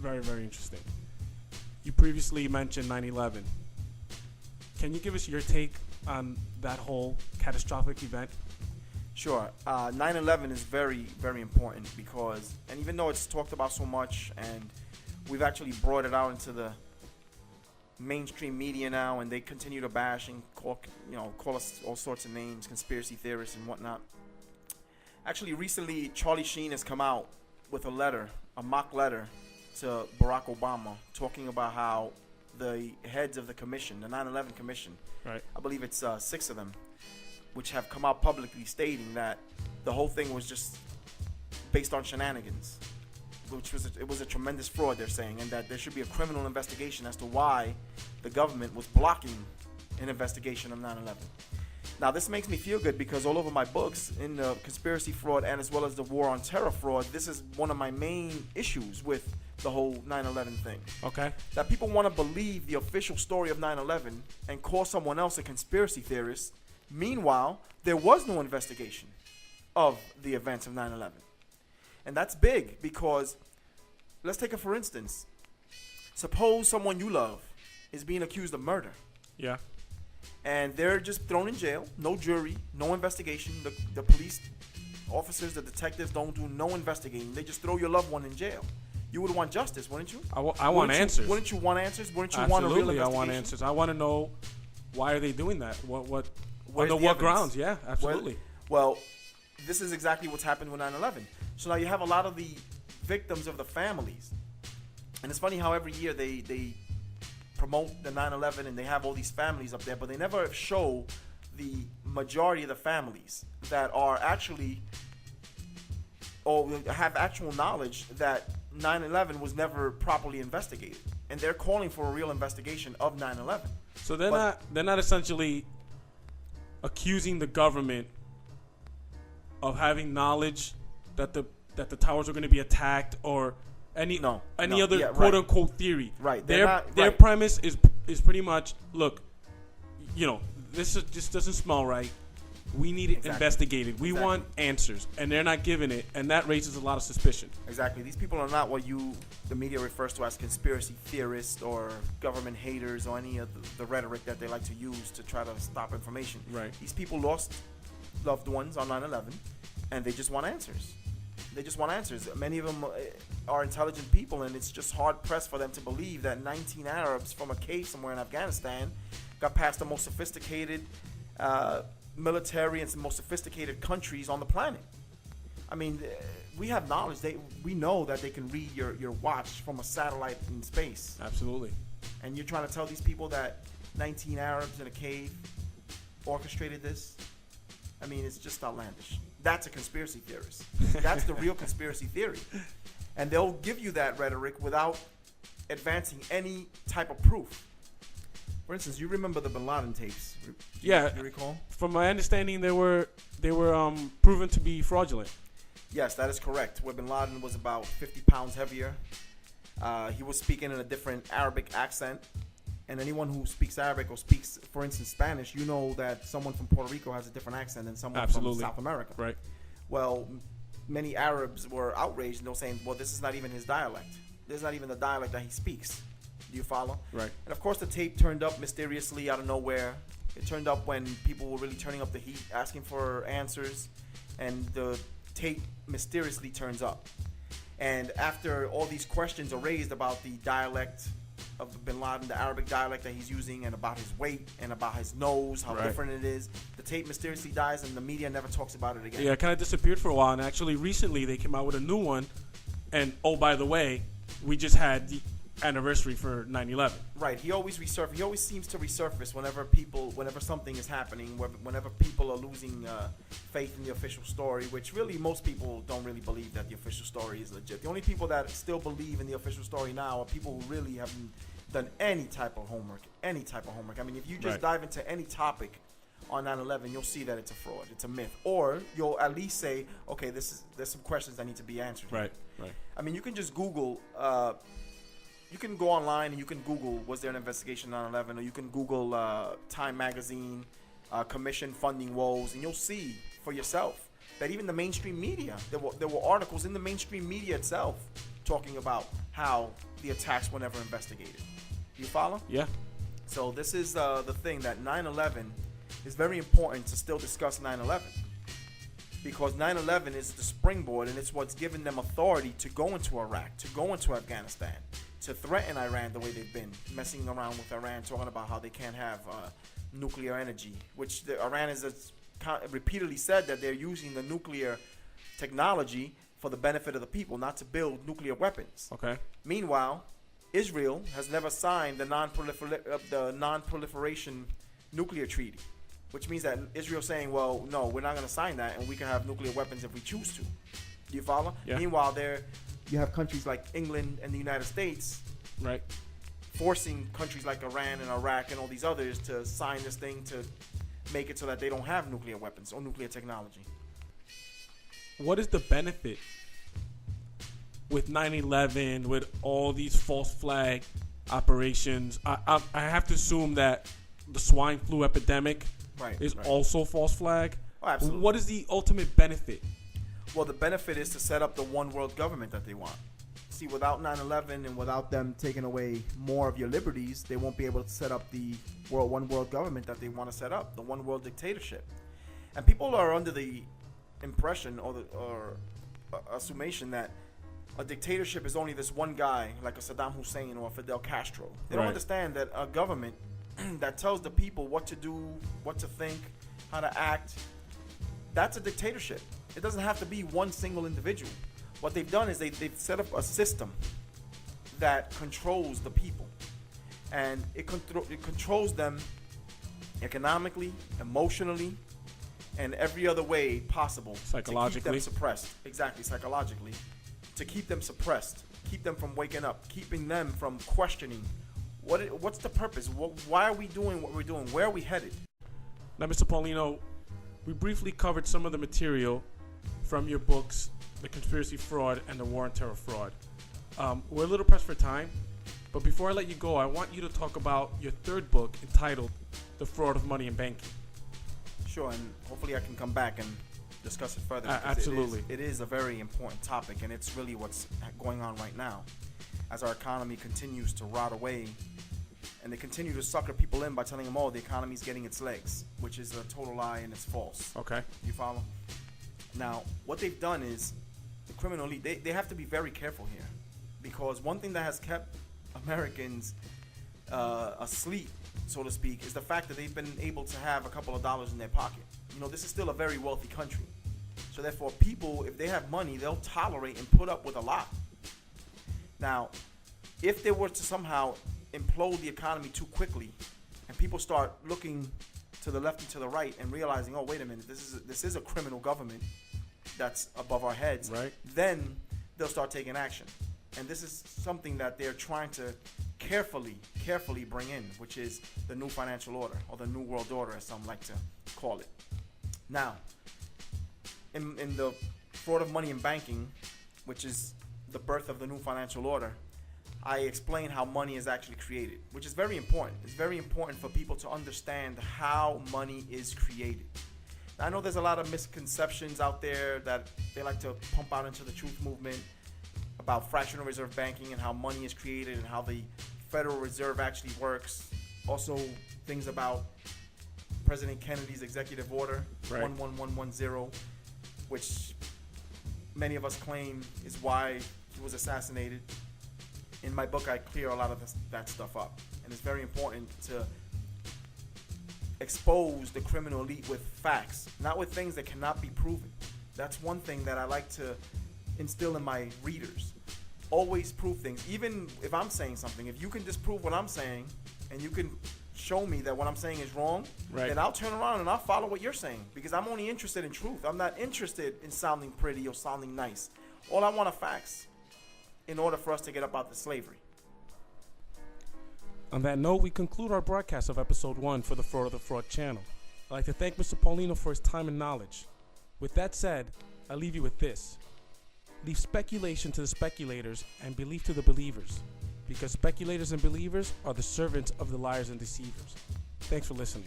very, very interesting. You previously mentioned 9/11. Can you give us your take on that whole catastrophic event? Sure. 9/11 is very, very important because, and even though it's talked about so much, and we've actually brought it out into the mainstream media now, and they continue to bash and call us all sorts of names, conspiracy theorists and whatnot. Actually, recently, Charlie Sheen has come out with a mock letter to Barack Obama, talking about how the heads of the commission, the 9/11 commission, right? I believe it's 6 of them, which have come out publicly stating that the whole thing was just based on shenanigans, it was a tremendous fraud, they're saying, and that there should be a criminal investigation as to why the government was blocking an investigation of 9/11. Now, this makes me feel good because all over my books, in the conspiracy fraud and as well as the war on terror fraud, this is one of my main issues with the whole 9/11 thing. Okay. That people want to believe the official story of 9/11 and call someone else a conspiracy theorist. Meanwhile, there was no investigation of the events of 9/11. And that's big because, let's take it for instance. Suppose someone you love is being accused of murder. Yeah. And they're just thrown in jail, no jury, no investigation. The police officers, the detectives don't do no investigating. They just throw your loved one in jail. You would want justice, wouldn't you? I want answers. Wouldn't you want answers? Wouldn't you want a real Absolutely, investigation? I want answers. I want to know, why are they doing that? What Where's under the what evidence? grounds? Yeah, absolutely. Well, this is exactly what's happened with 9/11. So now you have a lot of the victims of the families. And it's funny how every year they promote the 9/11 and they have all these families up there, but they never show the majority of the families that are actually, or have actual knowledge that 9/11 was never properly investigated. And they're calling for a real investigation of 9/11. So they're not essentially accusing the government of having knowledge that the towers are going to be attacked or any other quote unquote theory. Right. Their premise is pretty much, look, this just doesn't smell right. We need it investigated. We want answers, and they're not giving it, and that raises a lot of suspicion. Exactly. These people are not what the media refers to as conspiracy theorists or government haters or any of the rhetoric that they like to use to try to stop information. Right. These people lost loved ones on 9/11, and they just want answers. They just want answers. Many of them are intelligent people, and it's just hard-pressed for them to believe that 19 Arabs from a cave somewhere in Afghanistan got past the most sophisticated military and some most sophisticated countries on the planet. I mean, we have knowledge. We know that they can read your watch from a satellite in space. Absolutely. And you're trying to tell these people that 19 Arabs in a cave orchestrated this? I mean, it's just outlandish. That's a conspiracy theorist. That's the real conspiracy theory. And they'll give you that rhetoric without advancing any type of proof. For instance, you remember the Bin Laden tapes? Do you recall? From my understanding, they were proven to be fraudulent. Yes, that is correct. Where Bin Laden was about 50 pounds heavier. He was speaking in a different Arabic accent. And anyone who speaks Arabic or speaks, for instance, Spanish, you know that someone from Puerto Rico has a different accent than someone from South America. Right. Well, many Arabs were outraged and they were saying, well, this is not even his dialect. This is not even the dialect that he speaks. Do you follow? Right. And of course, the tape turned up mysteriously out of nowhere. It turned up when people were really turning up the heat, asking for answers, and the tape mysteriously turns up. And after all these questions are raised about the dialect of Bin Laden, the Arabic dialect that he's using, and about his weight and about his nose, how different it is, the tape mysteriously dies, and the media never talks about it again. Yeah, it kind of disappeared for a while, and actually recently they came out with a new one. And oh, by the way, we just had the anniversary for 9/11. Right. He always seems to resurface whenever something is happening, whenever people are losing faith in the official story, which really most people don't really believe that the official story is legit. The only people that still believe in the official story now are people who really haven't done any type of homework. I mean, if you just dive into any topic on 9/11, you'll see that it's a fraud, it's a myth, or you'll at least say, okay, there's some questions that need to be answered. Right. I mean, you can just Google. You can go online and you can Google, was there an investigation on 9/11? Or you can Google Time Magazine, commission funding woes, and you'll see for yourself that even the mainstream media, there were articles in the mainstream media itself talking about how the attacks were never investigated. You follow? Yeah. So this is the thing that 9/11 is very important to still discuss 9/11, because 9/11 is the springboard, and it's what's given them authority to go into Iraq, to go into Afghanistan, to threaten Iran the way they've been, messing around with Iran, talking about how they can't have nuclear energy, which Iran has repeatedly said that they're using the nuclear technology for the benefit of the people, not to build nuclear weapons. Okay. Meanwhile, Israel has never signed the non-proliferation nuclear treaty, which means that Israel saying, well, no, we're not going to sign that, and we can have nuclear weapons if we choose to. Do you follow? Yeah. Meanwhile, you have countries like England and the United States, right, forcing countries like Iran and Iraq and all these others to sign this thing to make it so that they don't have nuclear weapons or nuclear technology. What is the benefit with 9/11, with all these false flag operations? I have to assume that the swine flu epidemic is also false flag. Oh, absolutely. What is the ultimate benefit? Well, the benefit is to set up the one world government that they want. See, without 9/11 and without them taking away more of your liberties, they won't be able to set up the one world government that they want to set up, the one world dictatorship. And people are under the impression or assumption that a dictatorship is only this one guy, like a Saddam Hussein or a Fidel Castro. They don't understand that a government that tells the people what to do, what to think, how to act, that's a dictatorship. It doesn't have to be one single individual. What they've done is they've set up a system that controls the people. And it controls them economically, emotionally, and every other way possible. Psychologically. To keep them suppressed. Exactly, psychologically. To keep them suppressed. Keep them from waking up. Keeping them from questioning. What's the purpose? Why are we doing what we're doing? Where are we headed? Now, Mr. Paulino, we briefly covered some of the material from your books, The Conspiracy Fraud and The War on Terror Fraud. We're a little pressed for time, but before I let you go, I want you to talk about your third book entitled The Fraud of Money in Banking. Sure, and hopefully I can come back and discuss it further. Absolutely. It is a very important topic, and it's really what's going on right now. As our economy continues to rot away, and they continue to sucker people in by telling them, oh, the economy's getting its legs, which is a total lie and it's false. Okay. You follow? Now, what they've done is, the criminal elite, they have to be very careful here, because one thing that has kept Americans asleep, so to speak, is the fact that they've been able to have a couple of dollars in their pocket. You know, this is still a very wealthy country. So therefore, people, if they have money, they'll tolerate and put up with a lot. Now, if they were to somehow implode the economy too quickly, and people start looking to the left and to the right and realizing, oh, wait a minute, this is a criminal government that's above our heads, right, then they'll start taking action. And this is something that they're trying to carefully bring in, which is the new financial order, or the new world order, as some like to call it. Now, in the Fraud of Money in Banking, which is the birth of the new financial order, I explain how money is actually created, which is very important. It's very important for people to understand how money is created. Now, I know there's a lot of misconceptions out there that they like to pump out into the truth movement about fractional reserve banking and how money is created and how the Federal Reserve actually works. Also, things about President Kennedy's executive order, 11110, which many of us claim is why he was assassinated. In my book, I clear a lot of that stuff up. And it's very important to expose the criminal elite with facts, not with things that cannot be proven. That's one thing that I like to instill in my readers. Always prove things. Even if I'm saying something, if you can disprove what I'm saying and you can show me that what I'm saying is wrong, then I'll turn around and I'll follow what you're saying, because I'm only interested in truth. I'm not interested in sounding pretty or sounding nice. All I want are facts in order for us to get up out of slavery. On that note, we conclude our broadcast of episode 1 for the Fraud of the Fraud channel. I'd like to thank Mr. Paulino for his time and knowledge. With that said, I leave you with this. Leave speculation to the speculators and belief to the believers, because speculators and believers are the servants of the liars and deceivers. Thanks for listening.